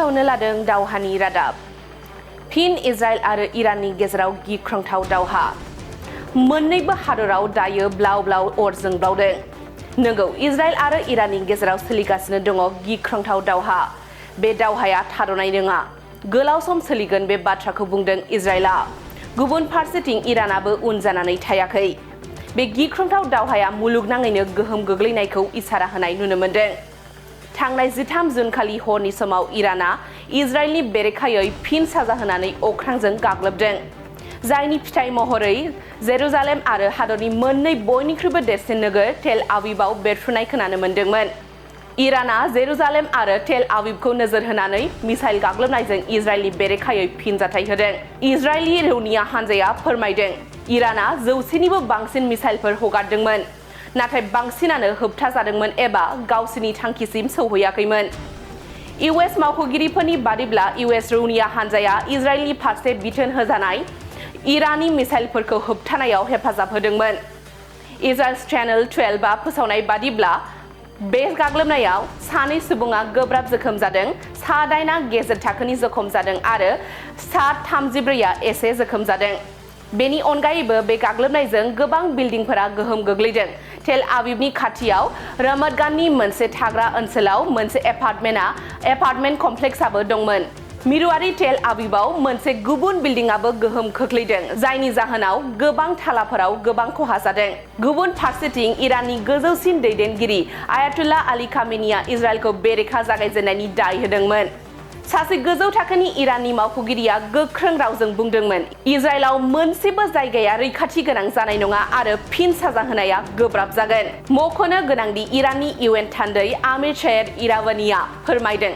फोसावनो लादों दावहानि रादाब। फिन इजराइल आरो इराननि गेजेराव गिख्रंथाव दावहा। मोन्नैबो हादराव दायो ब्लाव ब्लाव अर जोंब्लावदों। नंगौ, इजराइल आरो इराननि गेजेराव सोलिगासिनो दङ गिख्रंथाव दावहा। बे दावहाया थाद'नाय नङा, गोलाव सम सोलिगोन बे बाथ्राखौ बुंदों इजराइलआ। गुबुन फारसेथिं इरानाबो उन जानानै थायाखै। बे गिख्रंथाव दावहाया मुलुगनाङैनो गोहोम गोग्लैनायखौ इसारा होनाय नुनो मोन्दों। थांनाय 13 जुन खालि हरनि समाव इराना इजराइलनि बेरेखायै फिन साजा होनानै अख्रांजों गाग्लोबदों, जायनि फिथाइ महरै जेरुजालेम आरो हादरनि मोननै बयनिख्रुइबो देरसिन नोगोर टेल आविभआव बेरफ्रुनाय खोनानो मोन्दोंमोन। इराना जेरुजालेम आरो टेल आविभखौ नोजोर होनानै मिसाइल गाग्लोबनायजों इजराइलनि बेरेखायै फिनजाथाय होदों। इजराइलनि रौनिया हानजाया फोरमायदों इराना 100निबो बांसिन मिसाइलफोर हगारदोंमोन, नाथाय बांसिनानो होबथाजादोंमोन एबा गावसिनि थांखिसिम सौहैयाखैमोन। इउएस मावख'गिरिफोरनि बादिब्ला इउएस रौनिया हानजाया इजराइलनि फारसे बिथोन होजानाय इरानी मिसाइलफोरखौ होबथानायाव हेफाजाब होदोंमोन। इजराइल चेनेल 12आ फोसावनाय बादिब्ला बे गाग्लोबनायाव 2 सुबुङा गोब्राब जोखोम जादों, 9 गेजेर थाखोनि जखम जादों आरो 34आ एसे जोखोम जादों। बेनि अनगायैबो बे गाग्लोबनायजों गोबां बिल्डिंफोरा गोहोम गोग्लैदों। टेल आविभनि खाथियाव रमतगाननि मोनसे थाग्रा ओनसोलाव मोनसे एपार्टमेन्ट कमप्लेक्सआबो दंमोन। मिरुआरि टेल आविभआव मोनसे गुबुन बिल्डिंआबो गोहोम खोख्लैदों, जायनि जाहोनाव गोबां थालाफोराव गोबां खहा जादों। गुबुन फारसेथिं इराननि गोजौसिन दैदेनगिरि आयातुल्ला आली खामेनीआ इजराइलखौ बेरेखा जागायजेननायनि दाय होदोंमोन। सासे गोजौ थाखोनि इराननि मावख'गिरिया गोख्रों रावजों बुंदोंमोन इजराइलाव मोनसेबो जायगाया रैखाथि गोनां जानाय नङा आरो फिन साजा होनाया गोब्राब जागोन। मख'नो गोनांदि इराननि इउएन थान्दै आमिर शैर इरावानीआ फोरमायदों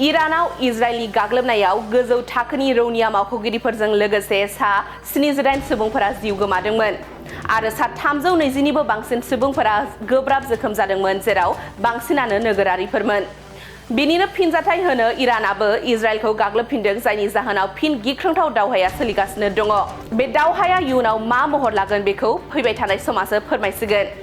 इरानाव इजराइलनि गाग्लोबनायाव गोजौ थाखोनि रौनिया मावख'गिरिफोरजों लोगोसे 78 सुबुंफोरा जिउ गोमादोंमोन आरो 320निबो बांसिन सुबुंफोरा गोब्राब जोखोम जादोंमोन, जेराव बांसिनानो नोगोरारिफोरमोन। बेनिनो फिनजाथाय होनो इरानाबो इजराइलखौ गाग्लोबफिनदों, जायनि जाहोनाव फिन गिख्रंथाव दावहाया सोलिगासिनो दङ। बे दावहाया इयुनाव मा महर लागोन बेखौ फैबाय थानाय समासो फोरमायसिगोन।